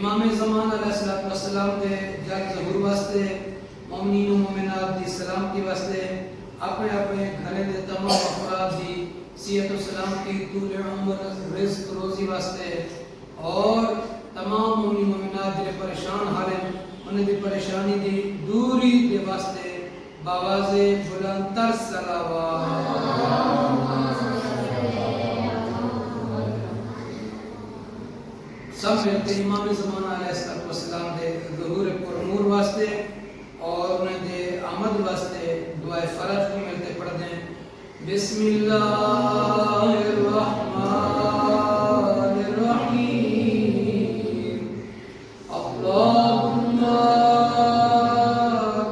इमाम ज़मान अलैहिस्सलाम के जग ज़हूर वास्ते मोमिनीन व मोमिनात दी सलामती वास्ते अपने अपने घरे दे तमाम अफराद दी सेहत व सलामती तूल उम्र रिज़्क रोज़ी वास्ते और तमाम मोमिनीन मोमिनात जिहड़े परेशान हाले उन्हें दी परेशानी दी दूरी दे वास्ते बावाज़े बुलंदतर सलावत सब मिलते इमाम ज़मान अलैहिस्सलाम दे ज़हूर पुरनूर वास्ते और उन्हें दे आमद वास्ते दुआए फरज को मिलते पढ़ते हैं बिस्मिल्लाहिर्रहमानिर्रहीम अल्लाहुम्मा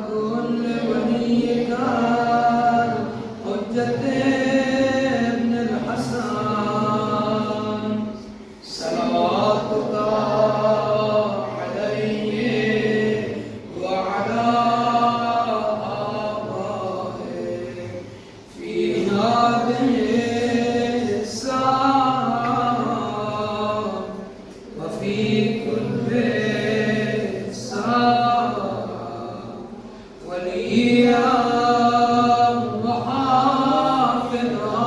कुन वलिय्यका हुज्जते इब्नुल हसन सलावतुका अलैहि व अला आबाए फी हादिहि साअ व फी कुल्लि साअ वलिय्या व हाफ़िज़ा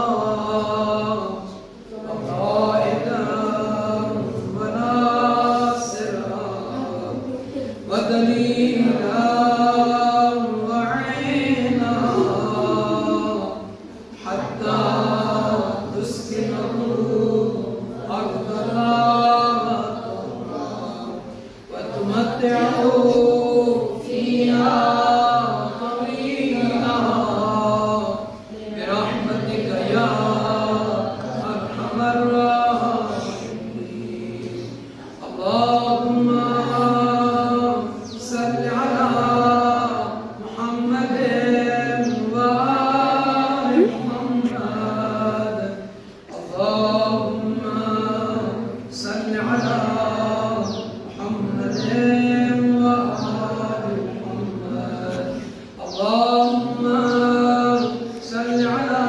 ودليلا وعينا حتى تسكنه أرضنا وتمتعه فيها طويلا برحمتك يا أرحم الراحمين اللهم صل على محمد وآل محمد اللهم صل على محمد وآل محمد اللهم صل على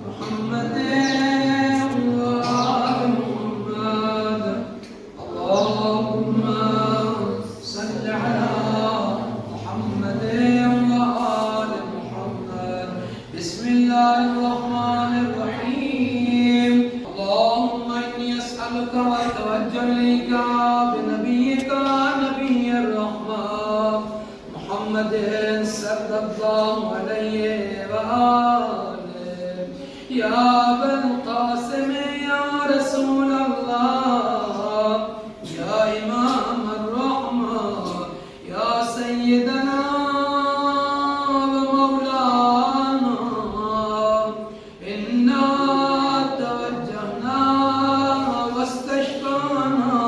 محمد وآل محمد اللهم صل على محمد وآل محمد بسم الله الرحمن الرحيم اللهم إني أسألك وأتوجه إليك بنبيك نبي الرحمة محمد صلى الله عليه وآله يا أبا القاسم يا رسول الله يا إمام الرحمة يا سيدنا ومولانا إنا توجهنا واستشفعنا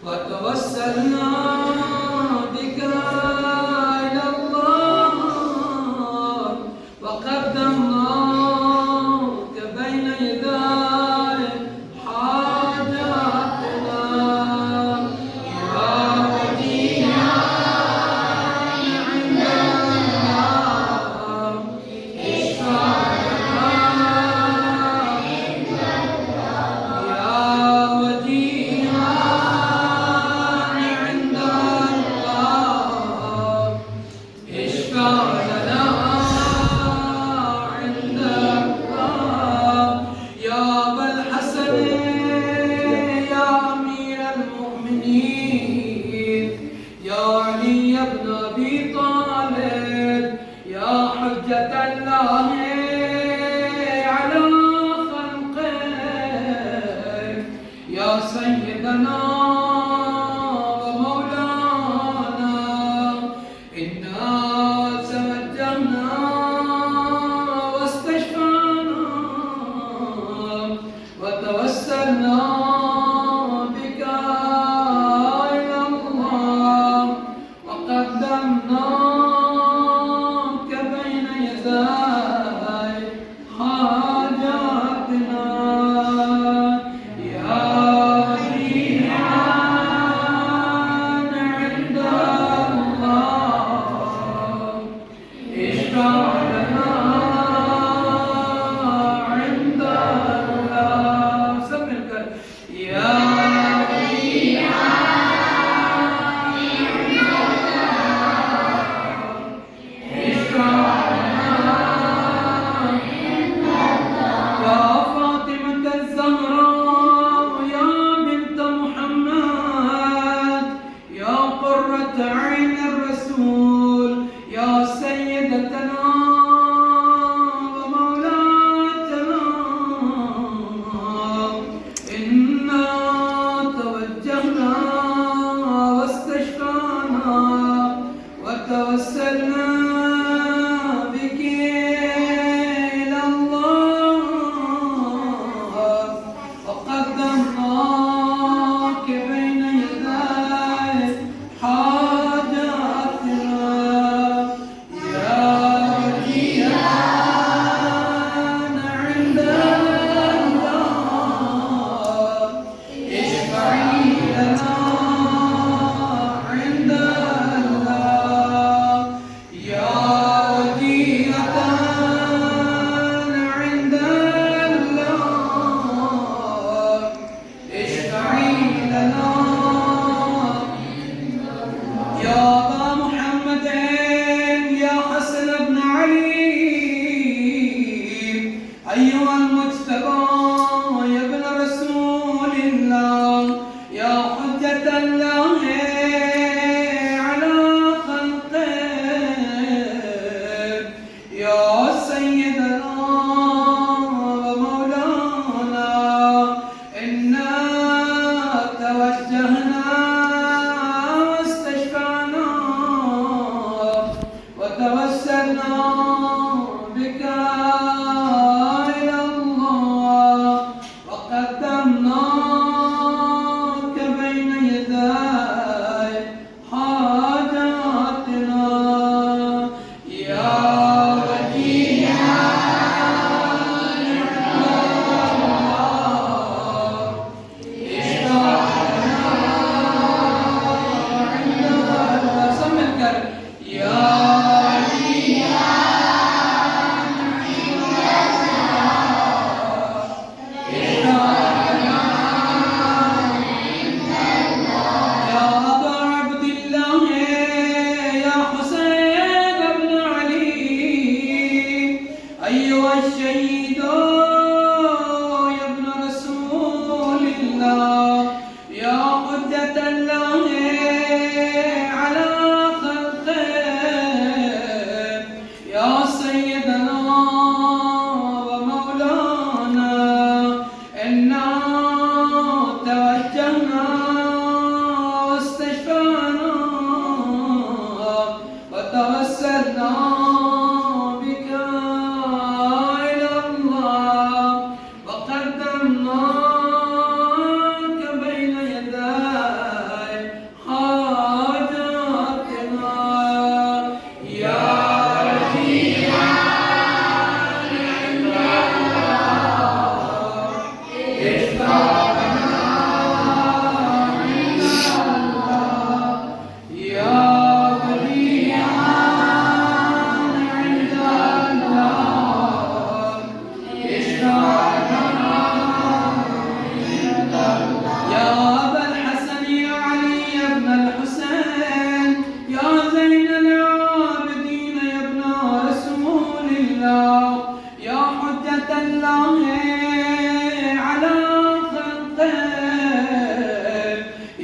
وتوسلنا بك إلى الله وقدمناك بين يدي حاجاتنا يا وديعا عند الله اشفع لنا يا وديعا عند الله اشفع لنا عند الله يا أبا الحسن يا أمير المؤمنين يا علي بن أبي طالب يا حجة الله على خلقه يا سيدنا ومولانا إنا توجهنا واستشفعنا وتوسلنا بك إلى الله وقدمناك بين يدي حاجاتنا يا وديعا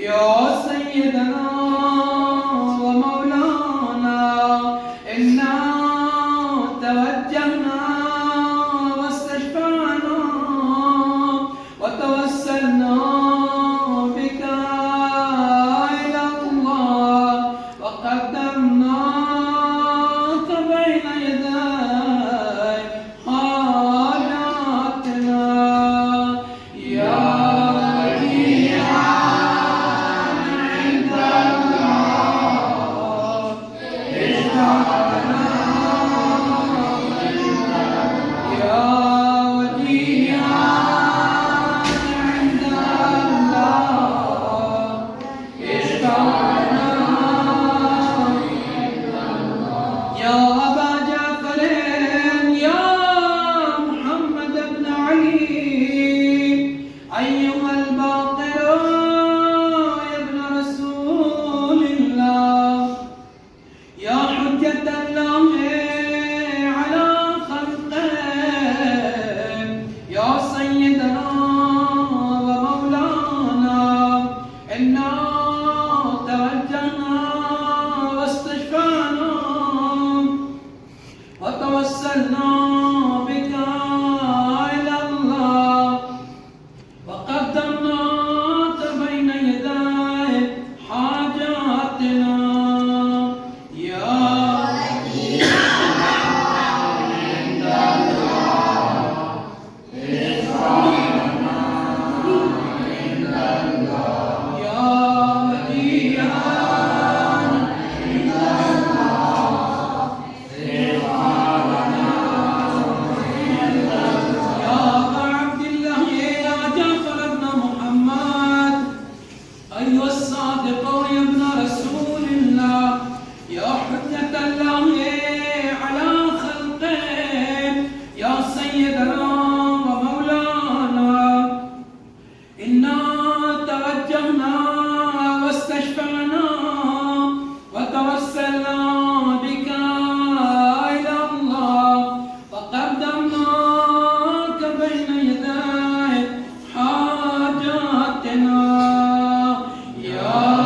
يا سيدنا ومولانا إنا توجهنا واستشفعنا وتوسلنا بك إلى الله وقدمناك بين يدي حاجاتنا يا أيها الباقر يا ابن رسول الله يا حجة الله على خلقه يا سيدنا ومولانا إنا توجهنا واستشفعنا وتوسلنا بك إلى الله وقدمناك بين يدي حاجاتنا يا أيها الصادق يا ابن رسول الله يا حجة الله على خلقه يا سيدنا ومولانا إنا توجهنا واستشفعنا وتوسلنا بك إلى الله وقدمناك بين يدي حاجاتنا يا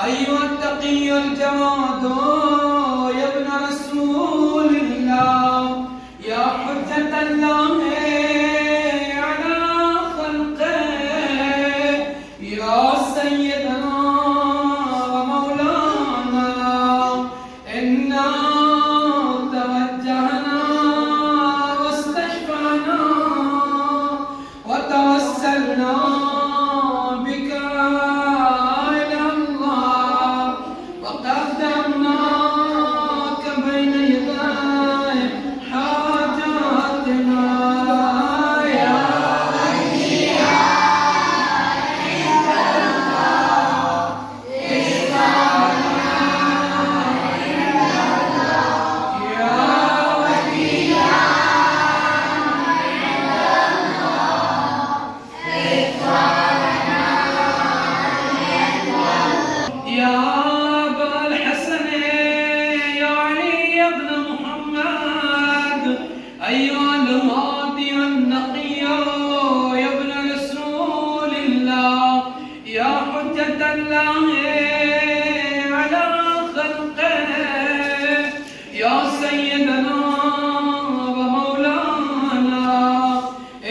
أيها التقي الجواد يا ابن رسول الله يا حجة الله على خلقه يا سيدنا ومولانا إنا توجهنا واستشفعنا وتوسلنا بك إلى الله وقدمناك بين يدي حاجاتنا يا وليا عند الله اشفعنا عند الله يا وليا يا أبا الحسن يا علي بن محمد أيها الهادي النقي يا ابن رسول الله يا حجة الله على خلقه يا سيدنا ومولانا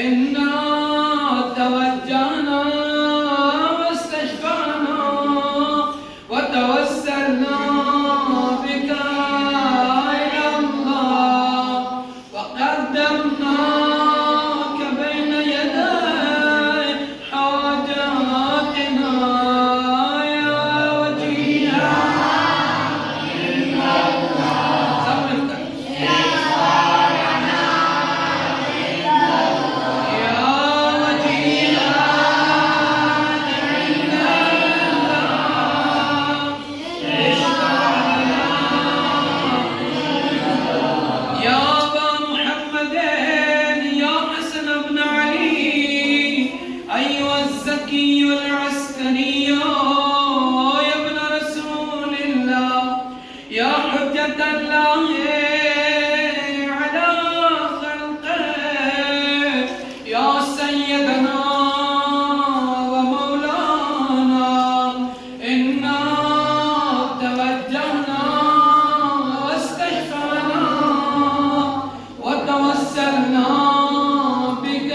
إنا توجهنا واستشفعنا وتوسلنا بك إلى الله وقدمناك بين يدي حاجاتنا يا وجيها عند الله يا وجيها عند الله يا أبا محمد يا حسن بن علي أيها الزكي العسكري يا ابن رسول الله يا حجة الله على خلقه يا سيدنا ومولانا إنا توجهنا واستشفعنا وتوسلنا بك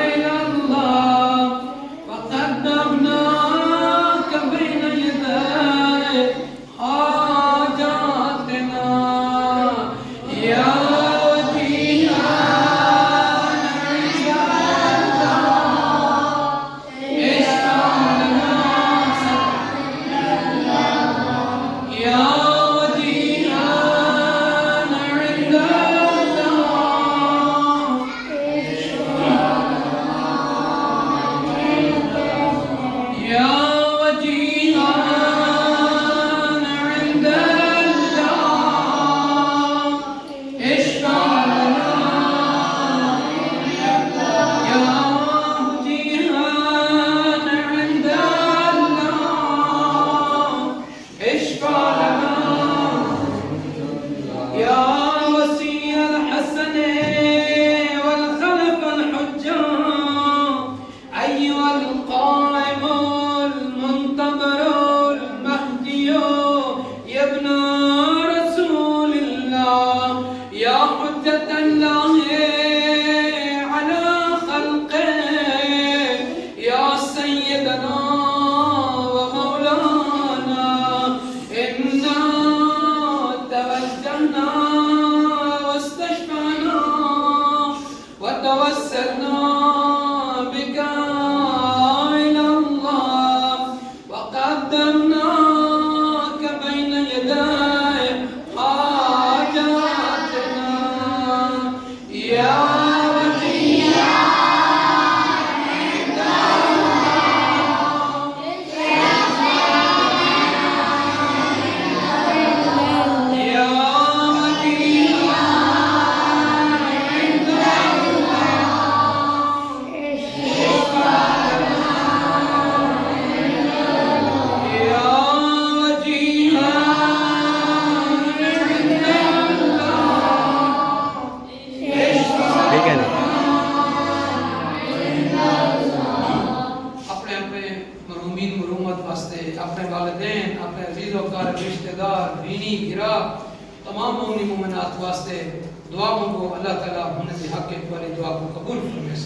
إلى الله وقدمناك بين يدي حاجاتنا अपने वालिदैन, अपने अजीज़ों रिश्तेदार, दीनी गिरा तमाम मोमिनी मोमिनात वास्ते दुआ मंगो। अल्लाह ताला उन्हें हक वाली दुआ को कबूल फरमाए।